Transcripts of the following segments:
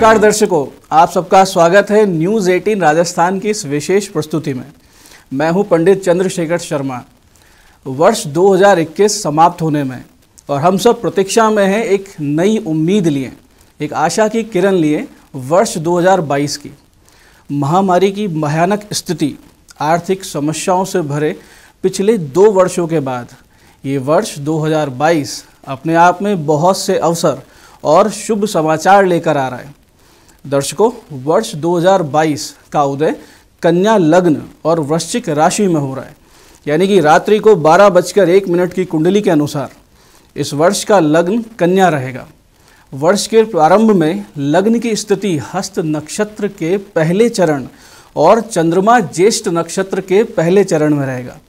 नमस्कार दर्शकों, आप सबका स्वागत है न्यूज़ 18 राजस्थान की इस विशेष प्रस्तुति में। मैं हूं पंडित चंद्रशेखर शर्मा। वर्ष 2021 समाप्त होने में और हम सब प्रतीक्षा में हैं एक नई उम्मीद लिए, एक आशा की किरण लिए वर्ष 2022 की। महामारी की भयानक स्थिति, आर्थिक समस्याओं से भरे पिछले 2 वर्षों के बाद ये वर्ष 2022 अपने आप में बहुत से अवसर और शुभ समाचार लेकर आ रहा है। दर्शकों, वर्ष 2022 का उदय कन्या लग्न और वृश्चिक राशि में हो रहा है, यानी कि रात्रि को 12:01 की कुंडली के अनुसार इस वर्ष का लग्न कन्या रहेगा। वर्ष के प्रारंभ में लग्न की स्थिति हस्त नक्षत्र के पहले चरण और चंद्रमा ज्येष्ठ नक्षत्र के पहले चरण में रहेगा।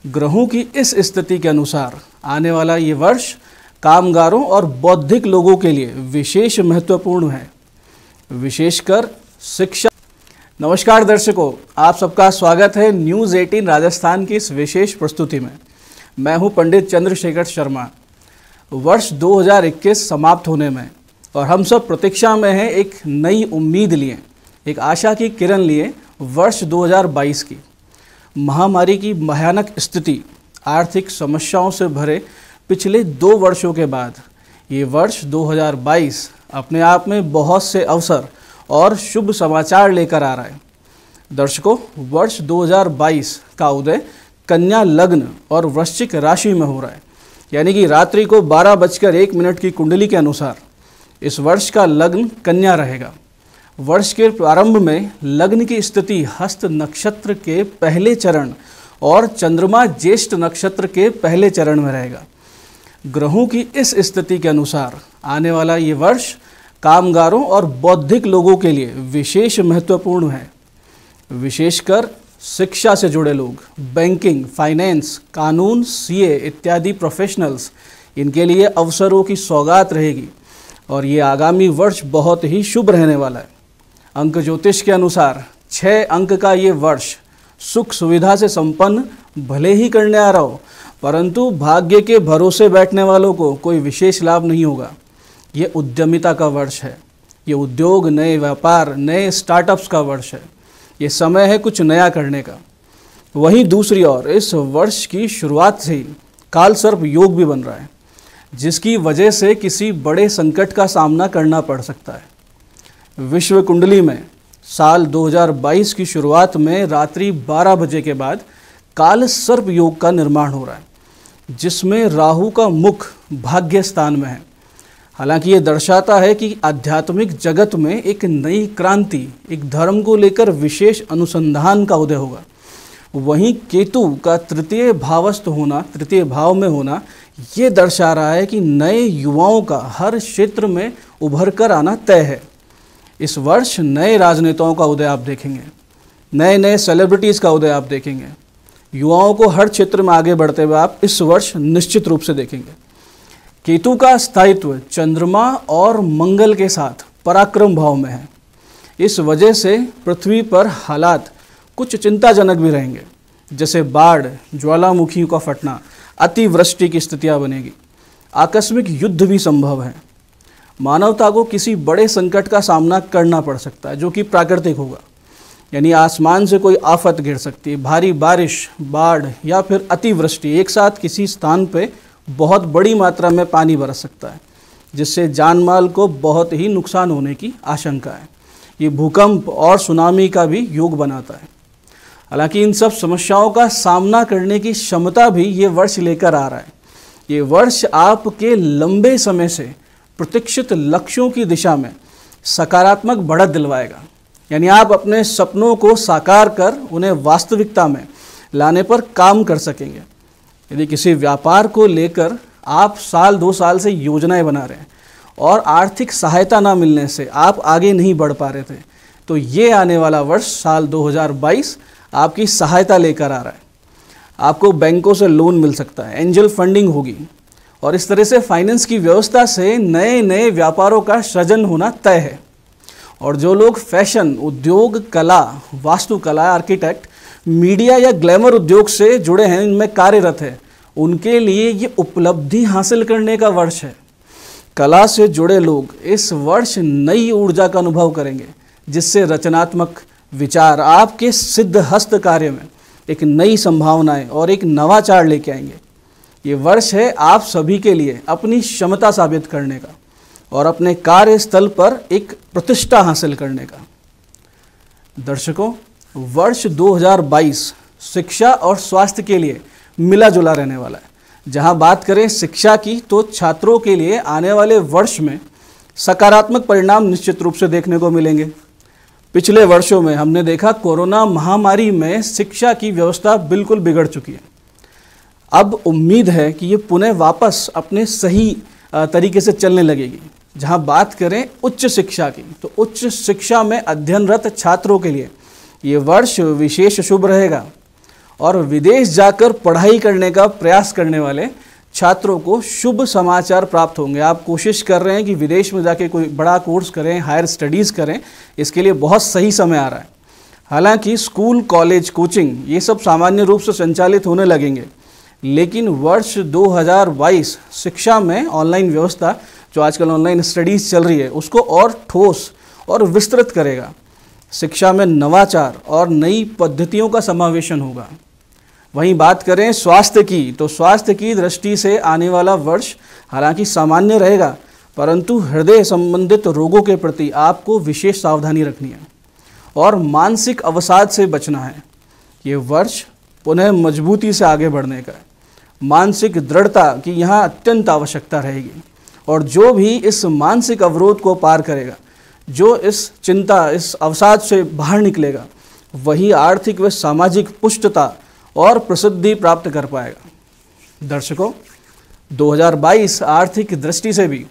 ग्रहों की इस स्थिति के अनुसार आने वाला ये वर्ष कामगारों और बौद्धिक लोगों के लिए विशेष महत्वपूर्ण है, विशेषकर शिक्षा। नमस्कार दर्शकों, आप सबका स्वागत है न्यूज़ 18 राजस्थान की इस विशेष प्रस्तुति में। मैं हूं पंडित चंद्रशेखर शर्मा। वर्ष 2021 समाप्त होने में और हम सब प्रतीक्षा में हैं एक नई उम्मीद लिए, एक आशा की किरण लिए वर्ष 2022 की। महामारी की भयानक स्थिति, आर्थिक समस्याओं से भरे पिछले 2 वर्षों के बाद ये वर्ष 2022 अपने आप में बहुत से अवसर और शुभ समाचार लेकर आ रहा है। दर्शकों, वर्ष 2022 का उदय कन्या लग्न और वृश्चिक राशि में हो रहा है, यानी कि रात्रि को 12:01 की कुंडली के अनुसार इस वर्ष का लग्न कन्या रहेगा। वर्ष के प्रारंभ में लग्न की स्थिति हस्त नक्षत्र के पहले चरण और चंद्रमा ज्येष्ठ नक्षत्र के पहले चरण में रहेगा। ग्रहों की इस स्थिति के अनुसार आने वाला ये वर्ष कामगारों और बौद्धिक लोगों के लिए विशेष महत्वपूर्ण है, विशेषकर शिक्षा से जुड़े लोग, बैंकिंग, फाइनेंस, कानून, सीए इत्यादि प्रोफेशनल्स, इनके लिए अवसरों की सौगात रहेगी और ये आगामी वर्ष बहुत ही शुभ रहने वाला है। अंक ज्योतिष के अनुसार 6 अंक का ये वर्ष सुख सुविधा से संपन्न भले ही करने आ रहा हो, परंतु भाग्य के भरोसे बैठने वालों को कोई विशेष लाभ नहीं होगा। ये उद्यमिता का वर्ष है, ये उद्योग, नए व्यापार, नए स्टार्टअप्स का वर्ष है। ये समय है कुछ नया करने का। वहीं दूसरी ओर इस वर्ष की शुरुआत से ही काल सर्प योग भी बन रहा है, जिसकी वजह से किसी बड़े संकट का सामना करना पड़ सकता है। विश्व कुंडली में साल 2022 की शुरुआत में रात्रि 12 बजे के बाद काल सर्प योग का निर्माण हो रहा है, जिसमें राहु का मुख भाग्य स्थान में है। हालांकि ये दर्शाता है कि आध्यात्मिक जगत में एक नई क्रांति, एक धर्म को लेकर विशेष अनुसंधान का उदय होगा। वहीं केतु का तृतीय भावस्थ होना, तृतीय भाव में होना, ये दर्शा रहा है कि नए युवाओं का हर क्षेत्र में उभर कर आना तय है। इस वर्ष नए राजनेताओं का उदय आप देखेंगे, नए नए सेलिब्रिटीज़ का उदय आप देखेंगे। युवाओं को हर क्षेत्र में आगे बढ़ते हुए आप इस वर्ष निश्चित रूप से देखेंगे। केतु का स्थायित्व चंद्रमा और मंगल के साथ पराक्रम भाव में है। इस वजह से पृथ्वी पर हालात कुछ चिंताजनक भी रहेंगे, जैसे बाढ़, ज्वालामुखियों का फटना, अतिवृष्टि की स्थितियां बनेगी, आकस्मिक युद्ध भी संभव है। मानवता को किसी बड़े संकट का सामना करना पड़ सकता है, जो कि प्राकृतिक होगा, यानी आसमान से कोई आफत गिर सकती है, भारी बारिश, बाढ़ या फिर अतिवृष्टि। एक साथ किसी स्थान पे बहुत बड़ी मात्रा में पानी बरस सकता है, जिससे जान माल को बहुत ही नुकसान होने की आशंका है। ये भूकंप और सुनामी का भी योग बनाता है। हालांकि इन सब समस्याओं का सामना करने की क्षमता भी ये वर्ष लेकर आ रहा है। ये वर्ष आपके लंबे समय से प्रतीक्षित लक्ष्यों की दिशा में सकारात्मक बढ़त दिलवाएगा, यानी आप अपने सपनों को साकार कर उन्हें वास्तविकता में लाने पर काम कर सकेंगे। यदि किसी व्यापार को लेकर आप साल 2 साल से योजनाएं बना रहे हैं और आर्थिक सहायता ना मिलने से आप आगे नहीं बढ़ पा रहे थे, तो ये आने वाला वर्ष साल 2022 आपकी सहायता लेकर आ रहा है। आपको बैंकों से लोन मिल सकता है, एंजल फंडिंग होगी और इस तरह से फाइनेंस की व्यवस्था से नए नए व्यापारों का सृजन होना तय है। और जो लोग फैशन, उद्योग, कला, वास्तुकला, आर्किटेक्ट, मीडिया या ग्लैमर उद्योग से जुड़े हैं, इनमें कार्यरत है, उनके लिए ये उपलब्धि हासिल करने का वर्ष है। कला से जुड़े लोग इस वर्ष नई ऊर्जा का अनुभव करेंगे, जिससे रचनात्मक विचार आपके सिद्ध हस्त कार्य में एक नई संभावनाएं और एक नवाचार लेके आएंगे। ये वर्ष है आप सभी के लिए अपनी क्षमता साबित करने का और अपने कार्यस्थल पर एक प्रतिष्ठा हासिल करने का। दर्शकों, वर्ष 2022 शिक्षा और स्वास्थ्य के लिए मिला जुला रहने वाला है। जहां बात करें शिक्षा की, तो छात्रों के लिए आने वाले वर्ष में सकारात्मक परिणाम निश्चित रूप से देखने को मिलेंगे। पिछले वर्षों में हमने देखा कोरोना महामारी में शिक्षा की व्यवस्था बिल्कुल बिगड़ चुकी है। अब उम्मीद है कि ये पुनः वापस अपने सही तरीके से चलने लगेगी। जहां बात करें उच्च शिक्षा की, तो उच्च शिक्षा में अध्ययनरत छात्रों के लिए ये वर्ष विशेष शुभ रहेगा और विदेश जाकर पढ़ाई करने का प्रयास करने वाले छात्रों को शुभ समाचार प्राप्त होंगे। आप कोशिश कर रहे हैं कि विदेश में जाके कोई बड़ा कोर्स करें, हायर स्टडीज़ करें, इसके लिए बहुत सही समय आ रहा है। हालांकि स्कूल, कॉलेज, कोचिंग ये सब सामान्य रूप से संचालित होने लगेंगे, लेकिन वर्ष 2022 शिक्षा में ऑनलाइन व्यवस्था, जो आजकल ऑनलाइन स्टडीज़ चल रही है, उसको और ठोस और विस्तृत करेगा। शिक्षा में नवाचार और नई पद्धतियों का समावेशन होगा। वहीं बात करें स्वास्थ्य की, तो स्वास्थ्य की दृष्टि से आने वाला वर्ष हालांकि सामान्य रहेगा, परंतु हृदय संबंधित रोगों के प्रति आपको विशेष सावधानी रखनी है और मानसिक अवसाद से बचना है। ये वर्ष पुनः मजबूती से आगे बढ़ने का है। मानसिक दृढ़ता की यहाँ अत्यंत आवश्यकता रहेगी और जो भी इस मानसिक अवरोध को पार करेगा, जो इस चिंता, इस अवसाद से बाहर निकलेगा, वही आर्थिक व सामाजिक पुष्टता और प्रसिद्धि प्राप्त कर पाएगा। दर्शकों, 2022 आर्थिक दृष्टि से भी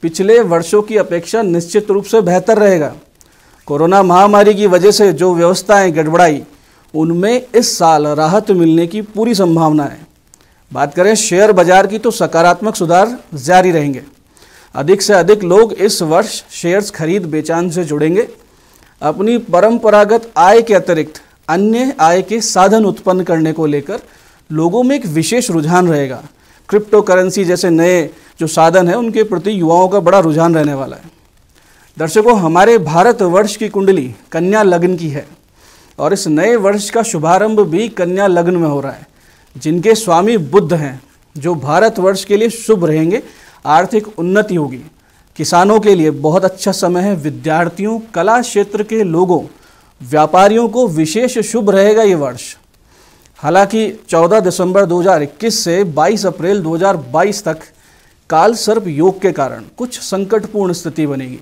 पिछले वर्षों की अपेक्षा निश्चित रूप से बेहतर रहेगा। कोरोना महामारी की वजह से जो व्यवस्थाएं गड़बड़ाई, उनमें इस साल राहत मिलने की पूरी संभावना है। बात करें शेयर बाजार की, तो सकारात्मक सुधार जारी रहेंगे। अधिक से अधिक लोग इस वर्ष शेयर्स खरीद बेचान से जुड़ेंगे। अपनी परंपरागत आय के अतिरिक्त अन्य आय के साधन उत्पन्न करने को लेकर लोगों में एक विशेष रुझान रहेगा। क्रिप्टो करेंसी जैसे नए जो साधन हैं, उनके प्रति युवाओं का बड़ा रुझान रहने वाला है। दर्शकों, हमारे भारत वर्ष की कुंडली कन्या लग्न की है और इस नए वर्ष का शुभारंभ भी कन्या लग्न में हो रहा है, जिनके स्वामी बुध हैं, जो भारत वर्ष के लिए शुभ रहेंगे। आर्थिक उन्नति होगी। किसानों के लिए बहुत अच्छा समय है। विद्यार्थियों, कला क्षेत्र के लोगों, व्यापारियों को विशेष शुभ रहेगा ये वर्ष। हालांकि 14 दिसंबर 2021 से 22 अप्रैल 2022 तक काल सर्प योग के कारण कुछ संकटपूर्ण स्थिति बनेगी,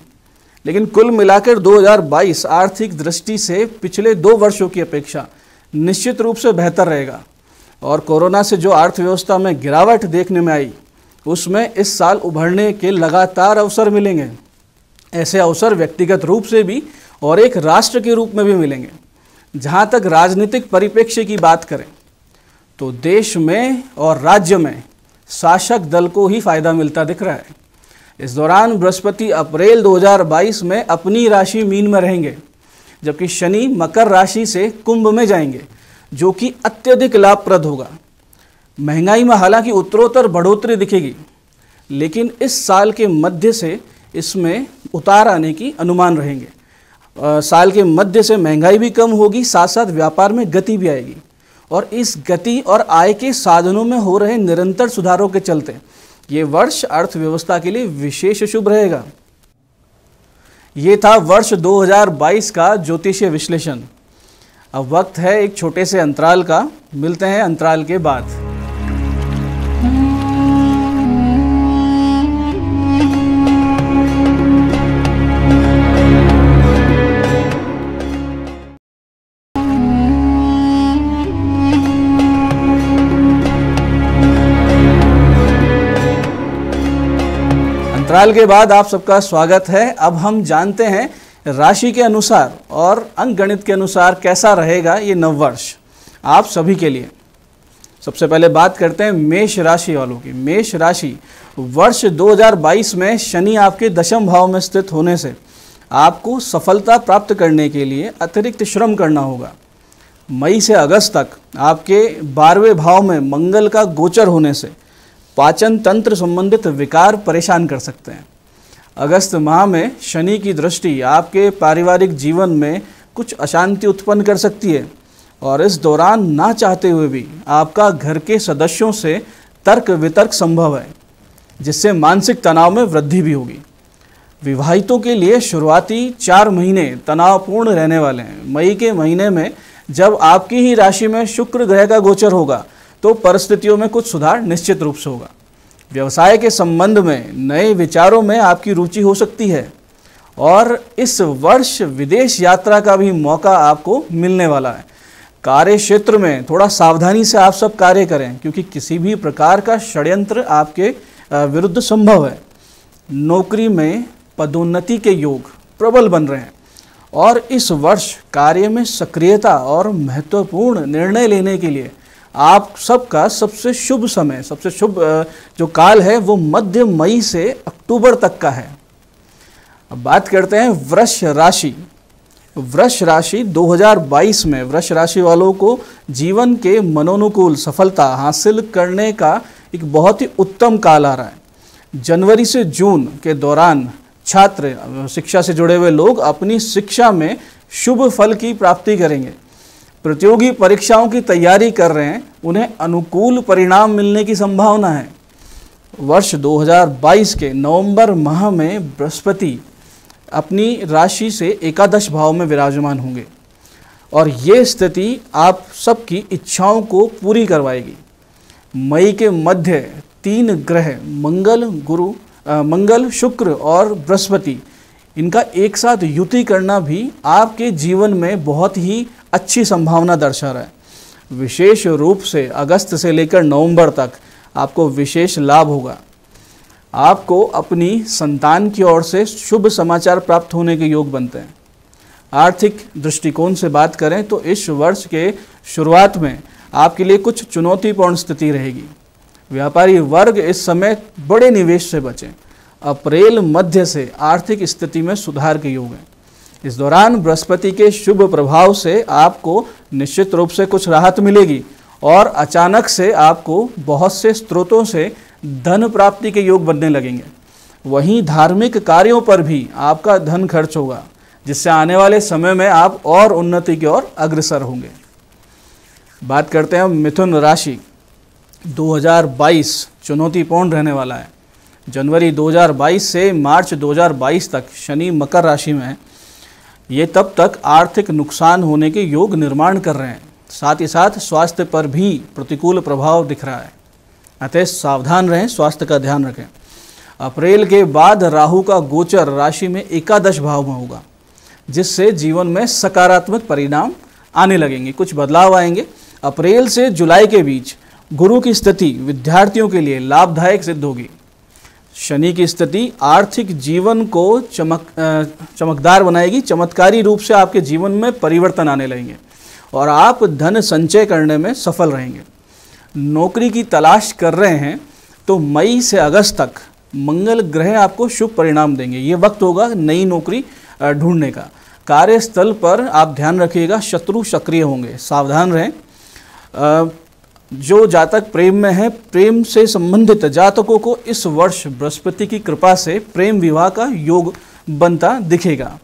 लेकिन कुल मिलाकर 2022 आर्थिक दृष्टि से पिछले 2 वर्षों की अपेक्षा निश्चित रूप से बेहतर रहेगा और कोरोना से जो अर्थव्यवस्था में गिरावट देखने में आई, उसमें इस साल उभरने के लगातार अवसर मिलेंगे। ऐसे अवसर व्यक्तिगत रूप से भी और एक राष्ट्र के रूप में भी मिलेंगे। जहां तक राजनीतिक परिप्रेक्ष्य की बात करें, तो देश में और राज्य में शासक दल को ही फायदा मिलता दिख रहा है। इस दौरान बृहस्पति अप्रैल 2022 में अपनी राशि मीन में रहेंगे, जबकि शनि मकर राशि से कुंभ में जाएंगे, जो कि अत्यधिक लाभप्रद होगा। महंगाई में हालांकि उत्तरोत्तर बढ़ोतरी दिखेगी, लेकिन इस साल के मध्य से इसमें उतार आने की अनुमान रहेंगे। साल के मध्य से महंगाई भी कम होगी, साथ साथ व्यापार में गति भी आएगी और इस गति और आय के साधनों में हो रहे निरंतर सुधारों के चलते ये वर्ष अर्थव्यवस्था के लिए विशेष शुभ रहेगा। ये था वर्ष 2022 का ज्योतिषीय विश्लेषण। अब वक्त है एक छोटे से अंतराल का। मिलते हैं अंतराल के बाद। अंतराल के बाद आप सबका स्वागत है। अब हम जानते हैं राशि के अनुसार और अंकगणित के अनुसार कैसा रहेगा ये नववर्ष आप सभी के लिए। सबसे पहले बात करते हैं मेष राशि वालों की। मेष राशि, वर्ष 2022 में शनि आपके दशम भाव में स्थित होने से आपको सफलता प्राप्त करने के लिए अतिरिक्त श्रम करना होगा। मई से अगस्त तक आपके 12वें भाव में मंगल का गोचर होने से पाचन तंत्र संबंधित विकार परेशान कर सकते हैं। अगस्त माह में शनि की दृष्टि आपके पारिवारिक जीवन में कुछ अशांति उत्पन्न कर सकती है और इस दौरान ना चाहते हुए भी आपका घर के सदस्यों से तर्क वितर्क संभव है, जिससे मानसिक तनाव में वृद्धि भी होगी। विवाहितों के लिए शुरुआती 4 महीने तनावपूर्ण रहने वाले हैं। मई के महीने में जब आपकी ही राशि में शुक्र ग्रह का गोचर होगा तो परिस्थितियों में कुछ सुधार निश्चित रूप से होगा। व्यवसाय के संबंध में नए विचारों में आपकी रुचि हो सकती है और इस वर्ष विदेश यात्रा का भी मौका आपको मिलने वाला है। कार्य क्षेत्र में थोड़ा सावधानी से आप सब कार्य करें, क्योंकि किसी भी प्रकार का षड्यंत्र आपके विरुद्ध संभव है। नौकरी में पदोन्नति के योग प्रबल बन रहे हैं और इस वर्ष कार्य में सक्रियता और महत्वपूर्ण निर्णय लेने के लिए आप सबका सबसे शुभ समय, सबसे शुभ जो काल है वो मध्य मई से अक्टूबर तक का है। अब बात करते हैं वृष राशि। वृष राशि 2022 में वृष राशि वालों को जीवन के मनोनुकूल सफलता हासिल करने का एक बहुत ही उत्तम काल आ रहा है। जनवरी से जून के दौरान छात्र, शिक्षा से जुड़े हुए लोग अपनी शिक्षा में शुभ फल की प्राप्ति करेंगे। प्रतियोगी परीक्षाओं की तैयारी कर रहे हैं, उन्हें अनुकूल परिणाम मिलने की संभावना है। वर्ष 2022 के नवंबर माह में बृहस्पति अपनी राशि से एकादश भाव में विराजमान होंगे और ये स्थिति आप सबकी इच्छाओं को पूरी करवाएगी। मई के मध्य 3 ग्रह मंगल, शुक्र और बृहस्पति, इनका एक साथ युति करना भी आपके जीवन में बहुत ही अच्छी संभावना दर्शा रहा है। विशेष रूप से अगस्त से लेकर नवंबर तक आपको विशेष लाभ होगा। आपको अपनी संतान की ओर से शुभ समाचार प्राप्त होने के योग बनते हैं। आर्थिक दृष्टिकोण से बात करें तो इस वर्ष के शुरुआत में आपके लिए कुछ चुनौतीपूर्ण स्थिति रहेगी। व्यापारी वर्ग इस समय बड़े निवेश से बचें। अप्रैल मध्य से आर्थिक स्थिति में सुधार के योग हैं। इस दौरान बृहस्पति के शुभ प्रभाव से आपको निश्चित रूप से कुछ राहत मिलेगी और अचानक से आपको बहुत से स्रोतों से धन प्राप्ति के योग बनने लगेंगे। वहीं धार्मिक कार्यों पर भी आपका धन खर्च होगा, जिससे आने वाले समय में आप और उन्नति की ओर अग्रसर होंगे। बात करते हैं मिथुन राशि। 2022 चुनौतीपूर्ण रहने वाला है। जनवरी 2022 से मार्च 2022 तक शनि मकर राशि में है। ये तब तक आर्थिक नुकसान होने के योग निर्माण कर रहे हैं। साथ ही साथ स्वास्थ्य पर भी प्रतिकूल प्रभाव दिख रहा है, अतः सावधान रहें, स्वास्थ्य का ध्यान रखें। अप्रैल के बाद राहु का गोचर राशि में एकादश भाव में होगा, जिससे जीवन में सकारात्मक परिणाम आने लगेंगे, कुछ बदलाव आएंगे। अप्रैल से जुलाई के बीच गुरु की स्थिति विद्यार्थियों के लिए लाभदायक सिद्ध होगी। शनि की स्थिति आर्थिक जीवन को चमकदार बनाएगी। चमत्कारी रूप से आपके जीवन में परिवर्तन आने लगेंगे और आप धन संचय करने में सफल रहेंगे। नौकरी की तलाश कर रहे हैं तो मई से अगस्त तक मंगल ग्रह आपको शुभ परिणाम देंगे। ये वक्त होगा नई नौकरी ढूंढने का। कार्यस्थल पर आप ध्यान रखिएगा, शत्रु सक्रिय होंगे, सावधान रहें। जो जातक प्रेम में है, प्रेम से संबंधित जातकों को इस वर्ष बृहस्पति की कृपा से प्रेम विवाह का योग बनता दिखेगा।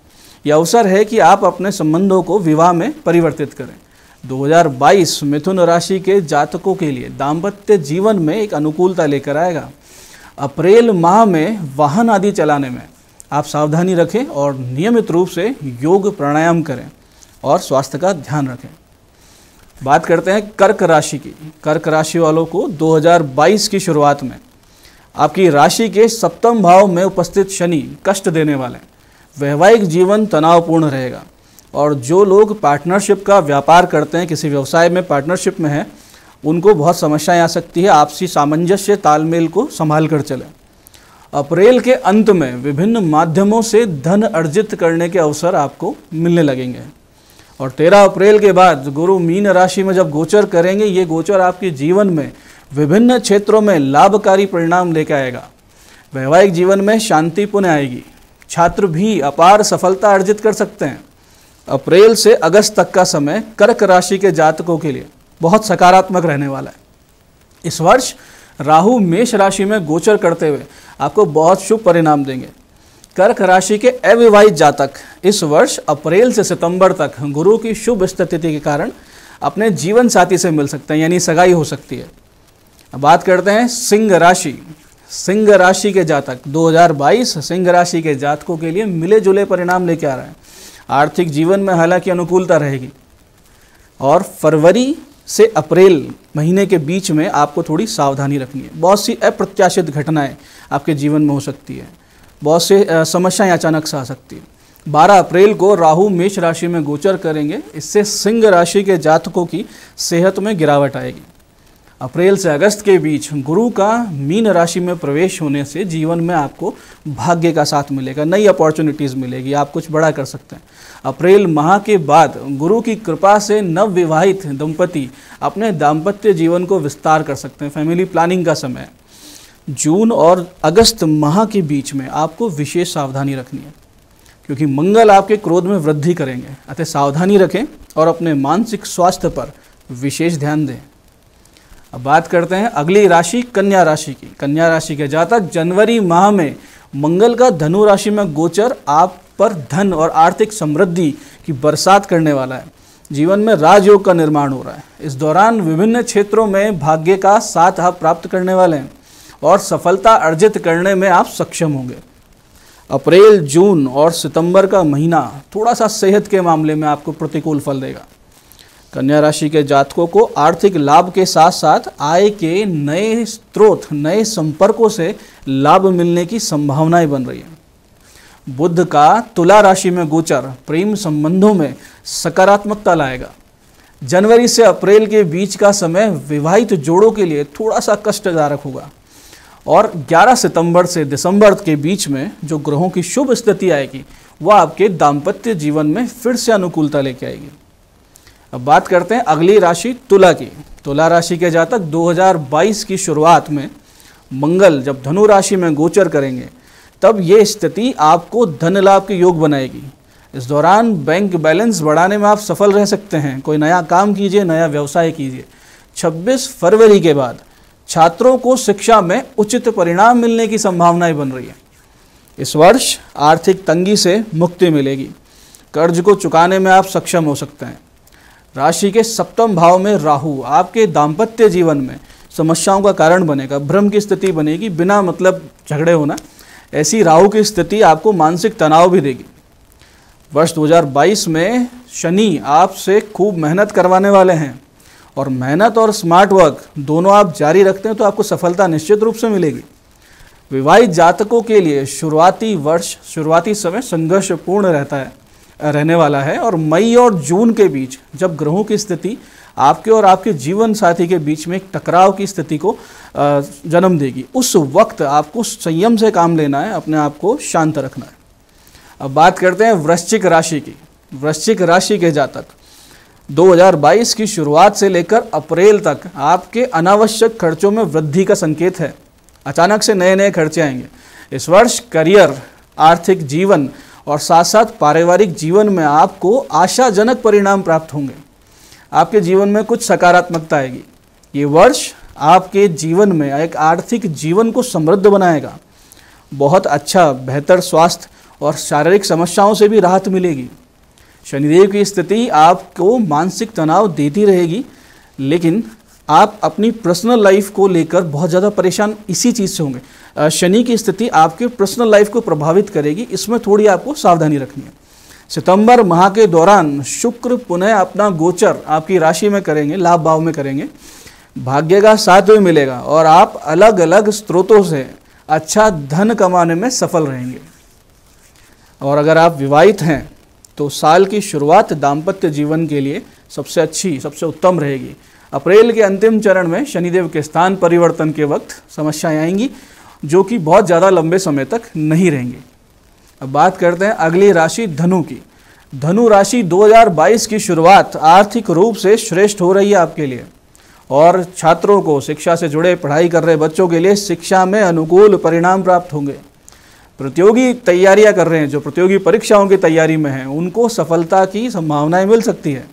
यह अवसर है कि आप अपने संबंधों को विवाह में परिवर्तित करें। 2022 मिथुन राशि के जातकों के लिए दाम्पत्य जीवन में एक अनुकूलता लेकर आएगा। अप्रैल माह में वाहन आदि चलाने में आप सावधानी रखें और नियमित रूप से योग प्राणायाम करें और स्वास्थ्य का ध्यान रखें। बात करते हैं कर्क राशि की। कर्क राशि वालों को 2022 की शुरुआत में आपकी राशि के 7वें भाव में उपस्थित शनि कष्ट देने वाले हैं। वैवाहिक जीवन तनावपूर्ण रहेगा और जो लोग पार्टनरशिप का व्यापार करते हैं, किसी व्यवसाय में पार्टनरशिप में हैं, उनको बहुत समस्याएं आ सकती है। आपसी सामंजस्य तालमेल को संभाल कर चलें। अप्रैल के अंत में विभिन्न माध्यमों से धन अर्जित करने के अवसर आपको मिलने लगेंगे और 13 अप्रैल के बाद गुरु मीन राशि में जब गोचर करेंगे, ये गोचर आपके जीवन में विभिन्न क्षेत्रों में लाभकारी परिणाम लेकर आएगा। वैवाहिक जीवन में शांति पुनः आएगी। छात्र भी अपार सफलता अर्जित कर सकते हैं। अप्रैल से अगस्त तक का समय कर्क राशि के जातकों के लिए बहुत सकारात्मक रहने वाला है। इस वर्ष राहु मेष राशि में गोचर करते हुए आपको बहुत शुभ परिणाम देंगे। कर्क राशि के अविवाहित जातक इस वर्ष अप्रैल से सितंबर तक गुरु की शुभ स्थिति के कारण अपने जीवन साथी से मिल सकते हैं, यानी सगाई हो सकती है। अब बात करते हैं सिंह राशि। सिंह राशि के जातक 2022 सिंह राशि के जातकों के लिए मिले जुले परिणाम लेके आ रहे हैं। आर्थिक जीवन में हालांकि अनुकूलता रहेगी और फरवरी से अप्रैल महीने के बीच में आपको थोड़ी सावधानी रखनी है। बहुत सी अप्रत्याशित घटनाएं आपके जीवन में हो सकती है, बहुत से समस्याएं अचानक से आ सकती है। 12 अप्रैल को राहु मेष राशि में गोचर करेंगे, इससे सिंह राशि के जातकों की सेहत में गिरावट आएगी। अप्रैल से अगस्त के बीच गुरु का मीन राशि में प्रवेश होने से जीवन में आपको भाग्य का साथ मिलेगा, नई अपॉर्चुनिटीज़ मिलेगी, आप कुछ बड़ा कर सकते हैं। अप्रैल माह के बाद गुरु की कृपा से नव विवाहित दंपति अपने दाम्पत्य जीवन को विस्तार कर सकते हैं, फैमिली प्लानिंग का समय है। जून और अगस्त माह के बीच में आपको विशेष सावधानी रखनी है, क्योंकि मंगल आपके क्रोध में वृद्धि करेंगे, अतः सावधानी रखें और अपने मानसिक स्वास्थ्य पर विशेष ध्यान दें। अब बात करते हैं अगली राशि कन्या राशि की। कन्या राशि के जातक जनवरी माह में मंगल का धनु राशि में गोचर आप पर धन और आर्थिक समृद्धि की बरसात करने वाला है। जीवन में राजयोग का निर्माण हो रहा है। इस दौरान विभिन्न क्षेत्रों में भाग्य का साथ आप प्राप्त करने वाले हैं और सफलता अर्जित करने में आप सक्षम होंगे। अप्रैल, जून और सितंबर का महीना थोड़ा सा सेहत के मामले में आपको प्रतिकूल फल देगा। कन्या राशि के जातकों को आर्थिक लाभ के साथ साथ आय के नए स्रोत, नए संपर्कों से लाभ मिलने की संभावनाएं बन रही है। बुध का तुला राशि में गोचर प्रेम संबंधों में सकारात्मकता लाएगा। जनवरी से अप्रैल के बीच का समय विवाहित जोड़ों के लिए थोड़ा सा कष्टदायक होगा और 11 सितंबर से दिसंबर के बीच में जो ग्रहों की शुभ स्थिति आएगी वह आपके दाम्पत्य जीवन में फिर से अनुकूलता लेके आएगी। अब बात करते हैं अगली राशि तुला की। तुला राशि के जातक 2022 की शुरुआत में मंगल जब धनु राशि में गोचर करेंगे तब ये स्थिति आपको धन लाभ के योग बनाएगी। इस दौरान बैंक बैलेंस बढ़ाने में आप सफल रह सकते हैं। कोई नया काम कीजिए, नया व्यवसाय कीजिए। 26 फरवरी के बाद छात्रों को शिक्षा में उचित परिणाम मिलने की संभावनाएं बन रही है। इस वर्ष आर्थिक तंगी से मुक्ति मिलेगी। कर्ज को चुकाने में आप सक्षम हो सकते हैं। राशि के सप्तम भाव में राहु आपके दाम्पत्य जीवन में समस्याओं का कारण बनेगा, भ्रम की स्थिति बनेगी, बिना मतलब झगड़े होना। ऐसी राहु की स्थिति आपको मानसिक तनाव भी देगी। वर्ष 2022 में शनि आपसे खूब मेहनत करवाने वाले हैं और मेहनत और स्मार्ट वर्क दोनों आप जारी रखते हैं तो आपको सफलता निश्चित रूप से मिलेगी। विवाहित जातकों के लिए शुरुआती समय संघर्षपूर्ण रहने वाला है और मई और जून के बीच जब ग्रहों की स्थिति आपके और आपके जीवन साथी के बीच में एक टकराव की स्थिति को जन्म देगी, उस वक्त आपको संयम से काम लेना है, अपने आप को शांत रखना है। अब बात करते हैं वृश्चिक राशि की। वृश्चिक राशि के जातक 2022 की शुरुआत से लेकर अप्रैल तक आपके अनावश्यक खर्चों में वृद्धि का संकेत है। अचानक से नए नए खर्चे आएंगे। इस वर्ष करियर, आर्थिक जीवन और साथ साथ पारिवारिक जीवन में आपको आशाजनक परिणाम प्राप्त होंगे। आपके जीवन में कुछ सकारात्मकता आएगी। ये वर्ष आपके जीवन में एक आर्थिक जीवन को समृद्ध बनाएगा। बहुत अच्छा, बेहतर स्वास्थ्य और शारीरिक समस्याओं से भी राहत मिलेगी। शनिदेव की स्थिति आपको मानसिक तनाव देती रहेगी, लेकिन आप अपनी पर्सनल लाइफ को लेकर बहुत ज़्यादा परेशान इसी चीज़ से होंगे। शनि की स्थिति आपके पर्सनल लाइफ को प्रभावित करेगी, इसमें थोड़ी आपको सावधानी रखनी है। सितंबर माह के दौरान शुक्र पुनः अपना गोचर आपकी राशि में करेंगे, लाभ भाव में करेंगे। भाग्य का साथ भी मिलेगा और आप अलग अलग स्रोतों से अच्छा धन कमाने में सफल रहेंगे। और अगर आप विवाहित हैं तो साल की शुरुआत दाम्पत्य जीवन के लिए सबसे अच्छी, सबसे उत्तम रहेगी। अप्रैल के अंतिम चरण में शनिदेव के स्थान परिवर्तन के वक्त समस्याएं आएंगी जो कि बहुत ज़्यादा लंबे समय तक नहीं रहेंगी। अब बात करते हैं अगली राशि धनु की। धनु राशि 2022 की शुरुआत आर्थिक रूप से श्रेष्ठ हो रही है आपके लिए और छात्रों को, शिक्षा से जुड़े पढ़ाई कर रहे बच्चों के लिए शिक्षा में अनुकूल परिणाम प्राप्त होंगे। प्रतियोगी तैयारियां कर रहे हैं, जो प्रतियोगी परीक्षाओं की तैयारी में हैं, उनको सफलता की संभावनाएं मिल सकती है।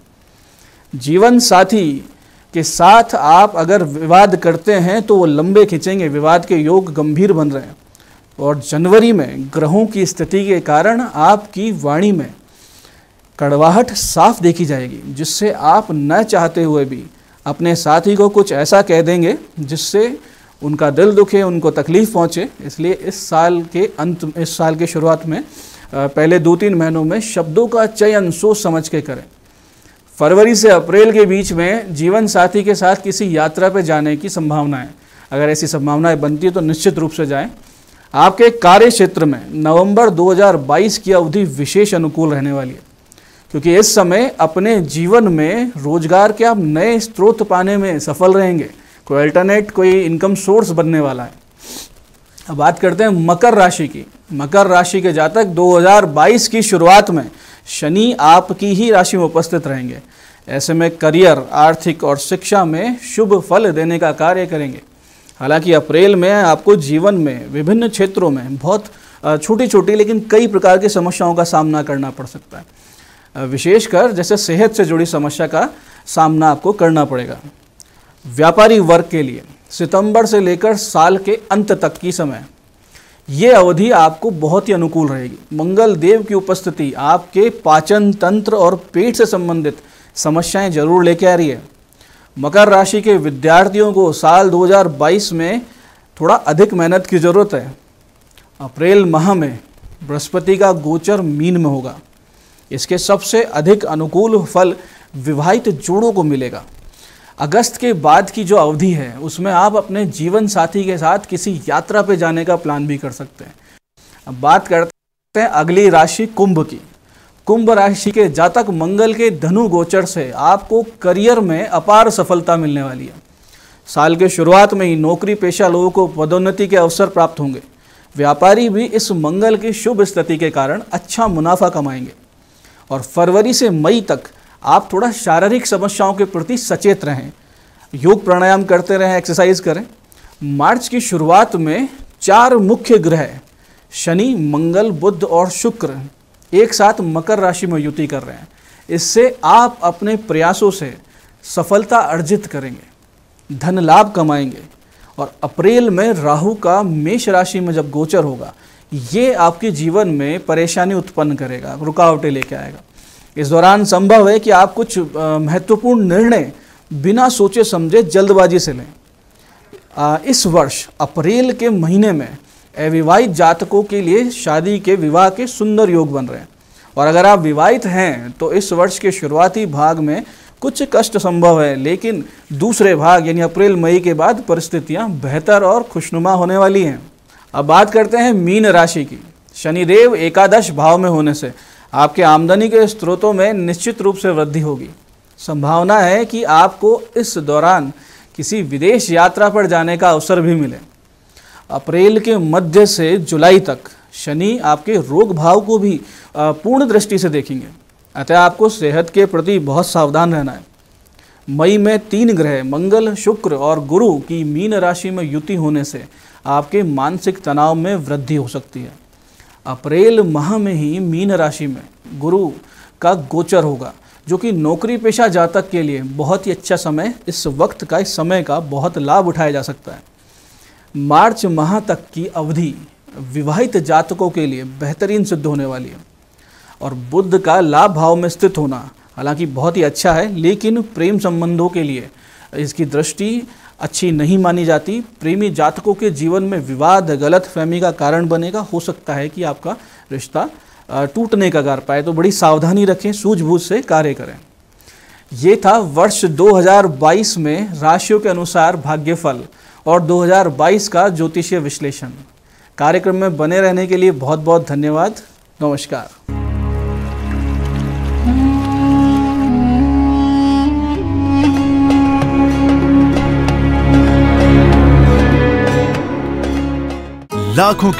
जीवन साथी के साथ आप अगर विवाद करते हैं तो वो लंबे खिंचेंगे, विवाद के योग गंभीर बन रहे हैं। और जनवरी में ग्रहों की स्थिति के कारण आपकी वाणी में कड़वाहट साफ देखी जाएगी, जिससे आप न चाहते हुए भी अपने साथी को कुछ ऐसा कह देंगे जिससे उनका दिल दुखे, उनको तकलीफ पहुंचे। इसलिए इस साल के शुरुआत में पहले 2-3 महीनों में शब्दों का चयन सोच समझ के करें। फरवरी से अप्रैल के बीच में जीवन साथी के साथ किसी यात्रा पर जाने की संभावना है। अगर ऐसी संभावनाएं बनती है तो निश्चित रूप से जाएं। आपके कार्य क्षेत्र में नवंबर 2022 की अवधि विशेष अनुकूल रहने वाली है, क्योंकि इस समय अपने जीवन में रोजगार के आप नए स्रोत पाने में सफल रहेंगे। कोई अल्टरनेट, कोई इनकम सोर्स बनने वाला है। अब बात करते हैं मकर राशि की। मकर राशि के जातक 2022 की शुरुआत में शनि आपकी ही राशि में उपस्थित रहेंगे। ऐसे में करियर, आर्थिक और शिक्षा में शुभ फल देने का कार्य करेंगे। हालांकि अप्रैल में आपको जीवन में विभिन्न क्षेत्रों में बहुत छोटी छोटी लेकिन कई प्रकार की समस्याओं का सामना करना पड़ सकता है। विशेषकर जैसे सेहत से जुड़ी समस्या का सामना आपको करना पड़ेगा। व्यापारी वर्ग के लिए सितंबर से लेकर साल के अंत तक की समय, ये अवधि आपको बहुत ही अनुकूल रहेगी। मंगल देव की उपस्थिति आपके पाचन तंत्र और पेट से संबंधित समस्याएं जरूर लेके आ रही है। मकर राशि के विद्यार्थियों को साल 2022 में थोड़ा अधिक मेहनत की ज़रूरत है। अप्रैल माह में बृहस्पति का गोचर मीन में होगा। इसके सबसे अधिक अनुकूल फल विवाहित जोड़ों को मिलेगा। अगस्त के बाद की जो अवधि है उसमें आप अपने जीवन साथी के साथ किसी यात्रा पे जाने का प्लान भी कर सकते हैं। अब बात करते हैं अगली राशि कुंभ की। कुंभ राशि के जातक मंगल के धनु गोचर से आपको करियर में अपार सफलता मिलने वाली है। साल के शुरुआत में ही नौकरी पेशा लोगों को पदोन्नति के अवसर प्राप्त होंगे। व्यापारी भी इस मंगल की शुभ स्थिति के कारण अच्छा मुनाफा कमाएंगे। और फरवरी से मई तक आप थोड़ा शारीरिक समस्याओं के प्रति सचेत रहें, योग प्राणायाम करते रहें, एक्सरसाइज करें। मार्च की शुरुआत में 4 मुख्य ग्रह शनि, मंगल, बुध और शुक्र एक साथ मकर राशि में युति कर रहे हैं। इससे आप अपने प्रयासों से सफलता अर्जित करेंगे, धन लाभ कमाएंगे। और अप्रैल में राहु का मेष राशि में जब गोचर होगा, ये आपके जीवन में परेशानी उत्पन्न करेगा, रुकावटें लेके आएगा। इस दौरान संभव है कि आप कुछ महत्वपूर्ण निर्णय बिना सोचे समझे जल्दबाजी से लें। इस वर्ष अप्रैल के महीने में अविवाहित जातकों के लिए शादी के, विवाह के सुंदर योग बन रहे हैं। और अगर आप विवाहित हैं तो इस वर्ष के शुरुआती भाग में कुछ कष्ट संभव है, लेकिन दूसरे भाग यानी अप्रैल मई के बाद परिस्थितियां बेहतर और खुशनुमा होने वाली हैं। अब बात करते हैं मीन राशि की। शनिदेव एकादश भाव में होने से आपके आमदनी के स्रोतों में निश्चित रूप से वृद्धि होगी। संभावना है कि आपको इस दौरान किसी विदेश यात्रा पर जाने का अवसर भी मिले। अप्रैल के मध्य से जुलाई तक शनि आपके रोग भाव को भी पूर्ण दृष्टि से देखेंगे, अतः आपको सेहत के प्रति बहुत सावधान रहना है। मई में 3 ग्रह मंगल, शुक्र और गुरु की मीन राशि में युति होने से आपके मानसिक तनाव में वृद्धि हो सकती है। अप्रैल माह में ही मीन राशि में गुरु का गोचर होगा, जो कि नौकरी पेशा जातक के लिए बहुत ही अच्छा समय, इस वक्त का, इस समय का बहुत लाभ उठाया जा सकता है। मार्च माह तक की अवधि विवाहित जातकों के लिए बेहतरीन सिद्ध होने वाली है। और बुध का लाभ भाव में स्थित होना हालांकि बहुत ही अच्छा है, लेकिन प्रेम संबंधों के लिए इसकी दृष्टि अच्छी नहीं मानी जाती। प्रेमी जातकों के जीवन में विवाद, गलतफहमी का कारण बनेगा। हो सकता है कि आपका रिश्ता टूटने का कार पाए, तो बड़ी सावधानी रखें, सूझबूझ से कार्य करें। ये था वर्ष 2022 में राशियों के अनुसार भाग्यफल और 2022 का ज्योतिषीय विश्लेषण। कार्यक्रम में बने रहने के लिए बहुत बहुत धन्यवाद। नमस्कार। लाखों